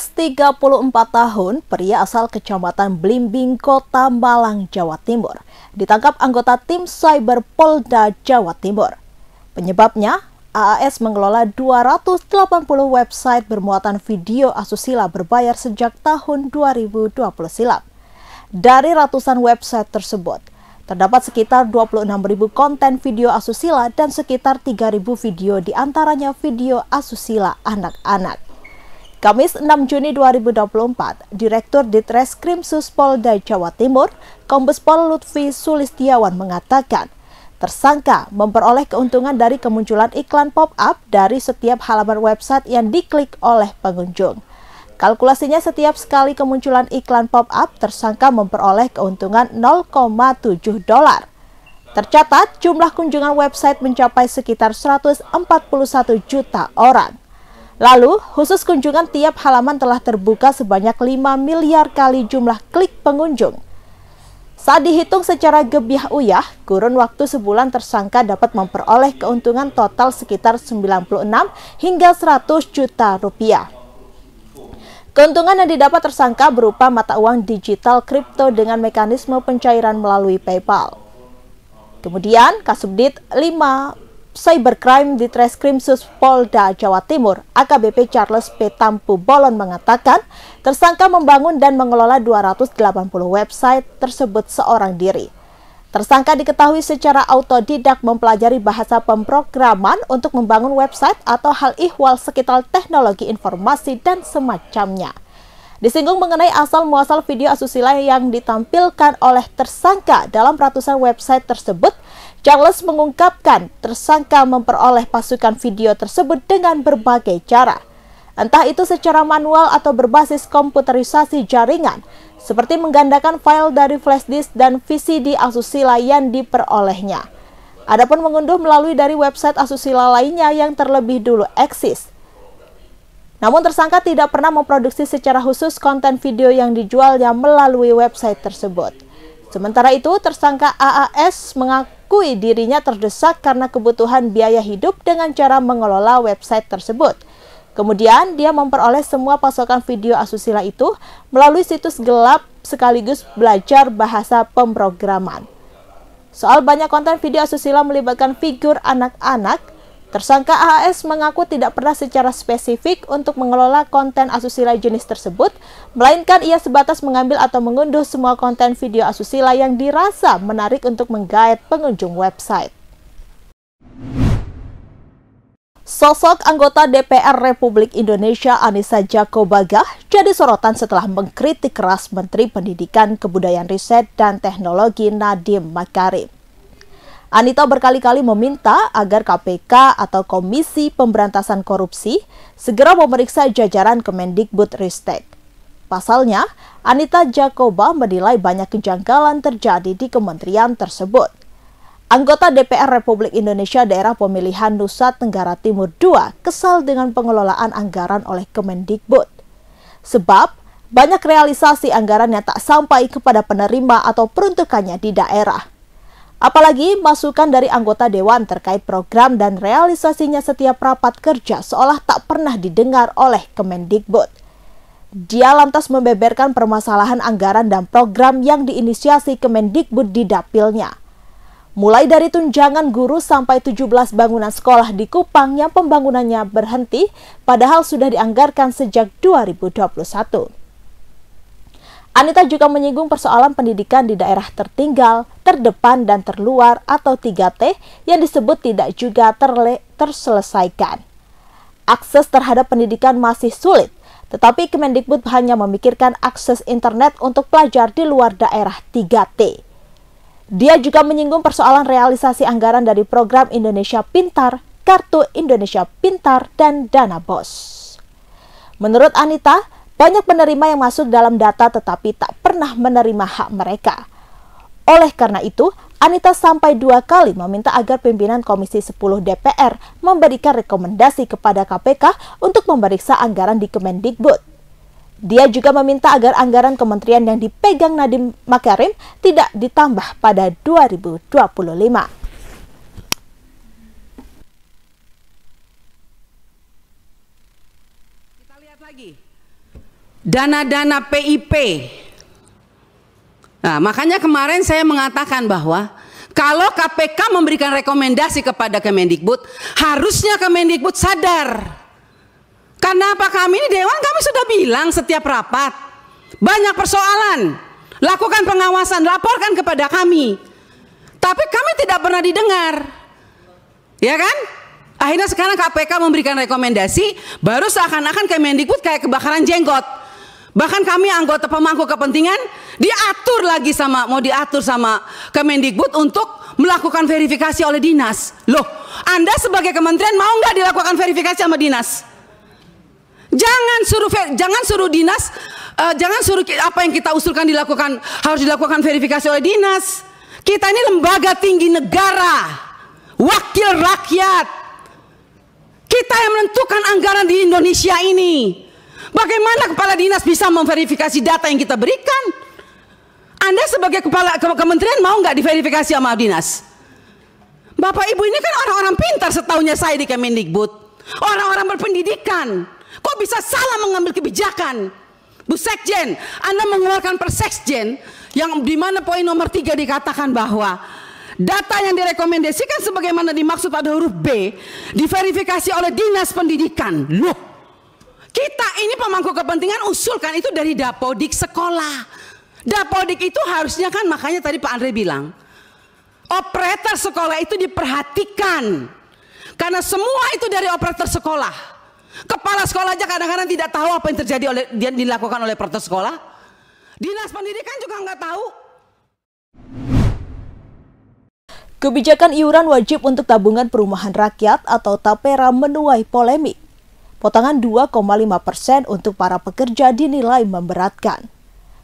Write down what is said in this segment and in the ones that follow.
Kamis 34 tahun, pria asal Kecamatan Blimbing, Kota Malang, Jawa Timur, ditangkap anggota tim Cyber Polda Jawa Timur. Penyebabnya, AAS mengelola 280 website bermuatan video asusila berbayar sejak tahun 2020 silam. Dari ratusan website tersebut, terdapat sekitar 26.000 konten video asusila dan sekitar 3.000 video diantaranya video asusila anak-anak. Kamis 6 Juni 2024, Direktur Ditreskrimsus Polda Jawa Timur, Kombes Pol Lutfi Sulistiawan mengatakan, tersangka memperoleh keuntungan dari kemunculan iklan pop-up dari setiap halaman website yang diklik oleh pengunjung. Kalkulasinya setiap sekali kemunculan iklan pop-up, tersangka memperoleh keuntungan $0,7. Tercatat, jumlah kunjungan website mencapai sekitar 141 juta orang. Lalu, khusus kunjungan tiap halaman telah terbuka sebanyak 5 miliar kali jumlah klik pengunjung. Saat dihitung secara gebiah-uyah, kurun waktu sebulan tersangka dapat memperoleh keuntungan total sekitar 96 hingga 100 juta rupiah. Keuntungan yang didapat tersangka berupa mata uang digital kripto dengan mekanisme pencairan melalui PayPal. Kemudian, Kasubdit 5 Cybercrime Ditreskrimsus Polda Jawa Timur, AKBP Charles P. Tampu Bolon mengatakan, tersangka membangun dan mengelola 280 website tersebut seorang diri. Tersangka diketahui secara autodidak mempelajari bahasa pemrograman untuk membangun website atau hal ihwal sekitar teknologi informasi dan semacamnya. Disinggung mengenai asal-muasal video asusila yang ditampilkan oleh tersangka dalam ratusan website tersebut, Charles mengungkapkan tersangka memperoleh pasukan video tersebut dengan berbagai cara. Entah itu secara manual atau berbasis komputerisasi jaringan, seperti menggandakan file dari flash disk dan VCD asusila yang diperolehnya. Adapun mengunduh melalui dari website asusila lainnya yang terlebih dulu eksis. Namun tersangka tidak pernah memproduksi secara khusus konten video yang dijualnya melalui website tersebut. Sementara itu, tersangka AAS mengakui dirinya terdesak karena kebutuhan biaya hidup dengan cara mengelola website tersebut. Kemudian, dia memperoleh semua pasokan video asusila itu melalui situs gelap sekaligus belajar bahasa pemrograman. Soal banyak konten video asusila melibatkan figur anak-anak, tersangka AAS mengaku tidak pernah secara spesifik untuk mengelola konten asusila jenis tersebut, melainkan ia sebatas mengambil atau mengunduh semua konten video asusila yang dirasa menarik untuk menggait pengunjung website. Sosok anggota DPR Republik Indonesia Anissa Djako-Bagah jadi sorotan setelah mengkritik keras Menteri Pendidikan, Kebudayaan, Riset, dan Teknologi Nadiem Makarim. Anita berkali-kali meminta agar KPK atau Komisi Pemberantasan Korupsi segera memeriksa jajaran Kemendikbudristek. Pasalnya, Anita Djako-Bagah menilai banyak kejanggalan terjadi di kementerian tersebut. Anggota DPR Republik Indonesia Daerah Pemilihan Nusa Tenggara Timur II kesal dengan pengelolaan anggaran oleh Kemendikbud. Sebab, banyak realisasi anggaran yang tak sampai kepada penerima atau peruntukannya di daerah. Apalagi masukan dari anggota dewan terkait program dan realisasinya setiap rapat kerja seolah tak pernah didengar oleh Kemendikbud. Dia lantas membeberkan permasalahan anggaran dan program yang diinisiasi Kemendikbud di dapilnya. Mulai dari tunjangan guru sampai 17 bangunan sekolah di Kupang yang pembangunannya berhenti padahal sudah dianggarkan sejak 2021. Anita juga menyinggung persoalan pendidikan di daerah tertinggal, terdepan, dan terluar atau 3T yang disebut tidak juga terselesaikan. Akses terhadap pendidikan masih sulit, tetapi Kemendikbud hanya memikirkan akses internet untuk pelajar di luar daerah 3T. Dia juga menyinggung persoalan realisasi anggaran dari program Indonesia Pintar, Kartu Indonesia Pintar, dan Dana BOS. Menurut Anita, banyak penerima yang masuk dalam data tetapi tak pernah menerima hak mereka. Oleh karena itu, Anita sampai 2 kali meminta agar pimpinan Komisi 10 DPR memberikan rekomendasi kepada KPK untuk memeriksa anggaran di Kemendikbud. Dia juga meminta agar anggaran kementerian yang dipegang Nadiem Makarim tidak ditambah pada 2025. Kita lihat lagi. dana-dana PIP. Nah, makanya kemarin saya mengatakan bahwa kalau KPK memberikan rekomendasi kepada Kemendikbud, harusnya Kemendikbud sadar. Karena apa, kami ini Dewan, kami sudah bilang setiap rapat, banyak persoalan, lakukan pengawasan, laporkan kepada kami. Tapi kami tidak pernah didengar. Ya kan? Akhirnya sekarang KPK memberikan rekomendasi, baru seakan-akan Kemendikbud kayak kebakaran jenggot. Bahkan kami anggota pemangku kepentingan mau diatur sama Kemendikbud untuk melakukan verifikasi oleh dinas. Loh, Anda sebagai kementerian mau nggak dilakukan verifikasi sama dinas? Jangan suruh dinas, jangan suruh apa yang kita usulkan harus dilakukan verifikasi oleh dinas. Kita ini lembaga tinggi negara, wakil rakyat. Kita yang menentukan anggaran di Indonesia ini. Bagaimana kepala dinas bisa memverifikasi data yang kita berikan? Anda sebagai kepala kementerian mau nggak diverifikasi sama dinas? Bapak Ibu ini kan orang-orang pintar setahunya saya di Kemendikbud. Orang-orang berpendidikan. Kok bisa salah mengambil kebijakan? Bu Sekjen, Anda mengeluarkan Persekjen yang dimana poin nomor 3 dikatakan bahwa data yang direkomendasikan sebagaimana dimaksud pada huruf B diverifikasi oleh Dinas Pendidikan. Loh, kita ini pemangku kepentingan usulkan itu dari Dapodik sekolah. Dapodik itu harusnya kan, makanya tadi Pak Andre bilang, operator sekolah itu diperhatikan. Karena semua itu dari operator sekolah. Kepala sekolah aja kadang-kadang tidak tahu apa yang terjadi dilakukan oleh operator sekolah. Dinas pendidikan juga nggak tahu. Kebijakan iuran wajib untuk tabungan perumahan rakyat atau TAPERA menuai polemik. Potongan 2,5% untuk para pekerja dinilai memberatkan.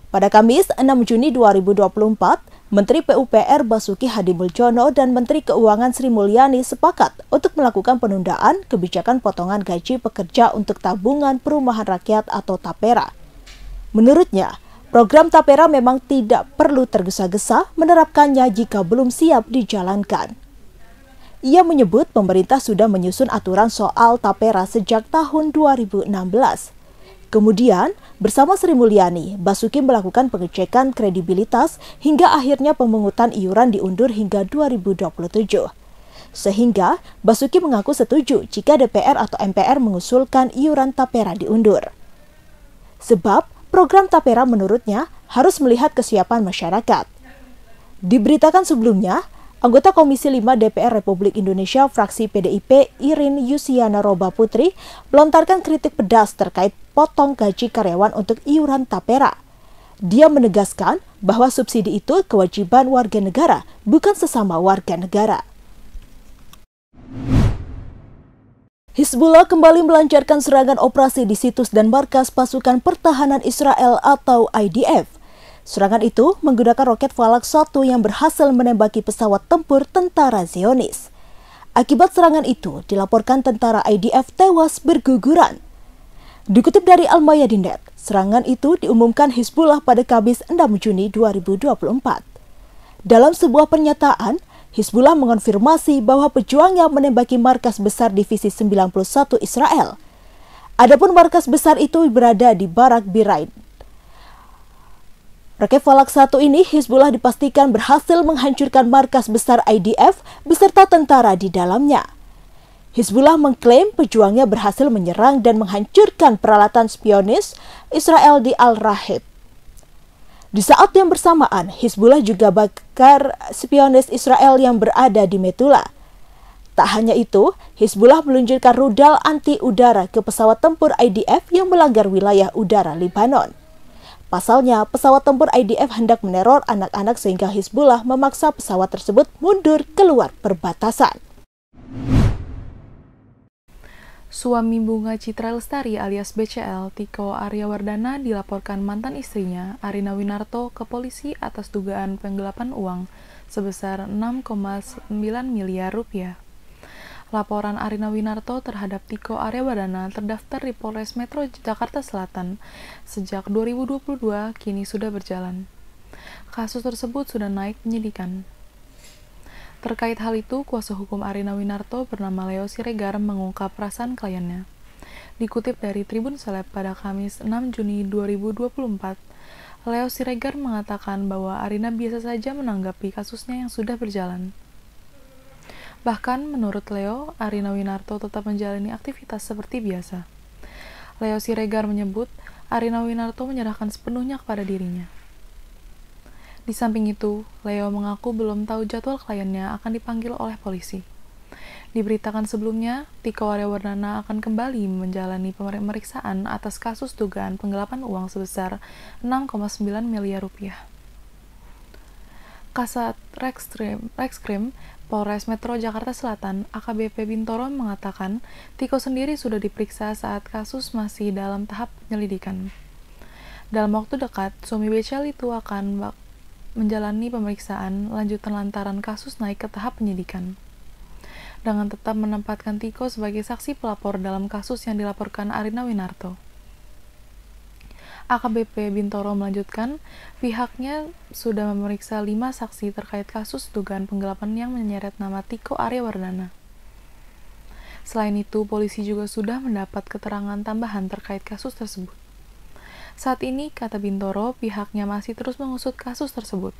Pada Kamis 6 Juni 2024, Menteri PUPR Basuki Hadimuljono dan Menteri Keuangan Sri Mulyani sepakat untuk melakukan penundaan kebijakan potongan gaji pekerja untuk tabungan perumahan rakyat atau TAPERA. Menurutnya, program TAPERA memang tidak perlu tergesa-gesa menerapkannya jika belum siap dijalankan. Ia menyebut pemerintah sudah menyusun aturan soal TAPERA sejak tahun 2016. Kemudian, bersama Sri Mulyani, Basuki melakukan pengecekan kredibilitas hingga akhirnya pemungutan iuran diundur hingga 2027. Sehingga, Basuki mengaku setuju jika DPR atau MPR mengusulkan iuran TAPERA diundur. Sebab, program TAPERA menurutnya harus melihat kesiapan masyarakat. Diberitakan sebelumnya, anggota Komisi 5 DPR Republik Indonesia fraksi PDIP Irin Yusiana Roba Putri melontarkan kritik pedas terkait potong gaji karyawan untuk iuran TAPERA. Dia menegaskan bahwa subsidi itu kewajiban warga negara, bukan sesama warga negara. Hizbullah kembali melancarkan serangan operasi di situs dan markas pasukan pertahanan Israel atau IDF. Serangan itu menggunakan roket Falak 1 yang berhasil menembaki pesawat tempur tentara Zionis. Akibat serangan itu, dilaporkan tentara IDF tewas berguguran. Dikutip dari Al-Mayadin.net, serangan itu diumumkan Hizbullah pada Kamis 6 Juni 2024. Dalam sebuah pernyataan, Hizbullah mengonfirmasi bahwa pejuangnya menembaki markas besar Divisi 91 Israel. Adapun markas besar itu berada di Barak Birain. Roket Falak 1 ini Hizbullah dipastikan berhasil menghancurkan markas besar IDF beserta tentara di dalamnya. Hizbullah mengklaim pejuangnya berhasil menyerang dan menghancurkan peralatan spionis Israel di Al-Rahib. Di saat yang bersamaan, Hizbullah juga bakar spionis Israel yang berada di Metula. Tak hanya itu, Hizbullah meluncurkan rudal anti-udara ke pesawat tempur IDF yang melanggar wilayah udara Lebanon. Pasalnya, pesawat tempur IDF hendak meneror anak-anak sehingga Hizbullah memaksa pesawat tersebut mundur keluar perbatasan. Suami Bunga Citra Lestari alias BCL, Tiko Aryawardana, dilaporkan mantan istrinya, Arina Winarto, ke polisi atas dugaan penggelapan uang sebesar 6,9 miliar rupiah. Laporan Arina Winarto terhadap Tiko Aryawardana terdaftar di Polres Metro Jakarta Selatan sejak 2022 kini sudah berjalan. Kasus tersebut sudah naik penyidikan. Terkait hal itu, kuasa hukum Arina Winarto bernama Leo Siregar mengungkap perasaan kliennya. Dikutip dari Tribun Seleb pada Kamis 6 Juni 2024, Leo Siregar mengatakan bahwa Arina biasa saja menanggapi kasusnya yang sudah berjalan. Bahkan menurut Leo, Arina Winarto tetap menjalani aktivitas seperti biasa. Leo Siregar menyebut Arina Winarto menyerahkan sepenuhnya kepada dirinya. Di samping itu, Leo mengaku belum tahu jadwal kliennya akan dipanggil oleh polisi. Diberitakan sebelumnya, Tiko Aryawardana akan kembali menjalani pemeriksaan atas kasus dugaan penggelapan uang sebesar 6,9 miliar rupiah. Kasat Reskrim Polres Metro Jakarta Selatan, AKBP Bintoro mengatakan Tiko sendiri sudah diperiksa saat kasus masih dalam tahap penyelidikan. Dalam waktu dekat, suami Becel itu akan menjalani pemeriksaan lanjutan lantaran kasus naik ke tahap penyidikan. Dengan tetap menempatkan Tiko sebagai saksi pelapor dalam kasus yang dilaporkan Arina Winarto. AKBP Bintoro melanjutkan, pihaknya sudah memeriksa 5 saksi terkait kasus dugaan penggelapan yang menyeret nama Tiko Aryawardana. Selain itu, polisi juga sudah mendapat keterangan tambahan terkait kasus tersebut. Saat ini, kata Bintoro, pihaknya masih terus mengusut kasus tersebut.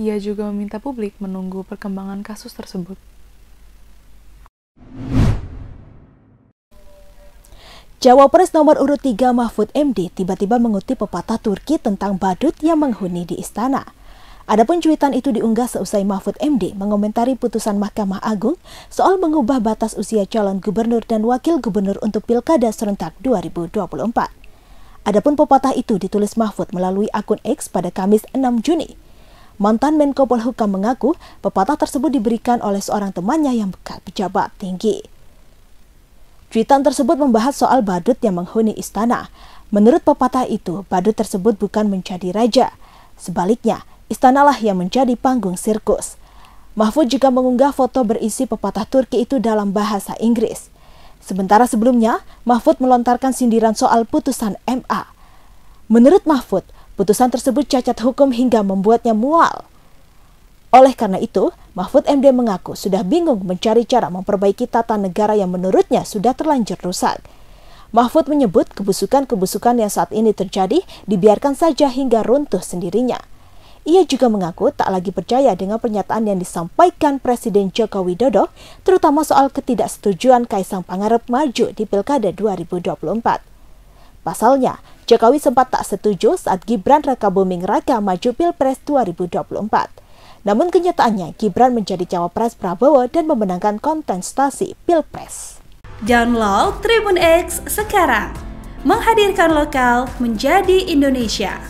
Ia juga meminta publik menunggu perkembangan kasus tersebut. Cawapres nomor urut 3 Mahfud MD tiba-tiba mengutip pepatah Turki tentang badut yang menghuni di istana. Adapun cuitan itu diunggah seusai Mahfud MD mengomentari putusan Mahkamah Agung soal mengubah batas usia calon gubernur dan wakil gubernur untuk Pilkada serentak 2024. Adapun pepatah itu ditulis Mahfud melalui akun X pada Kamis 6 Juni. Mantan Menko Polhukam mengaku pepatah tersebut diberikan oleh seorang temannya yang pejabat tinggi. Cuitan tersebut membahas soal badut yang menghuni istana. Menurut pepatah itu, badut tersebut bukan menjadi raja. Sebaliknya, istanalah yang menjadi panggung sirkus. Mahfud juga mengunggah foto berisi pepatah Turki itu dalam bahasa Inggris. Sementara sebelumnya, Mahfud melontarkan sindiran soal putusan MA. Menurut Mahfud, putusan tersebut cacat hukum hingga membuatnya mual. Oleh karena itu, Mahfud MD mengaku sudah bingung mencari cara memperbaiki tata negara yang menurutnya sudah terlanjur rusak. Mahfud menyebut kebusukan-kebusukan yang saat ini terjadi dibiarkan saja hingga runtuh sendirinya. Ia juga mengaku tak lagi percaya dengan pernyataan yang disampaikan Presiden Joko Widodo, terutama soal ketidaksetujuan Kaisang Pangarep maju di Pilkada 2024. Pasalnya, Jokowi sempat tak setuju saat Gibran Rakabuming Raka maju Pilpres 2024. Namun kenyataannya Gibran menjadi cawapres Prabowo dan memenangkan kontestasi Pilpres. Download Tribun X sekarang, menghadirkan lokal menjadi Indonesia.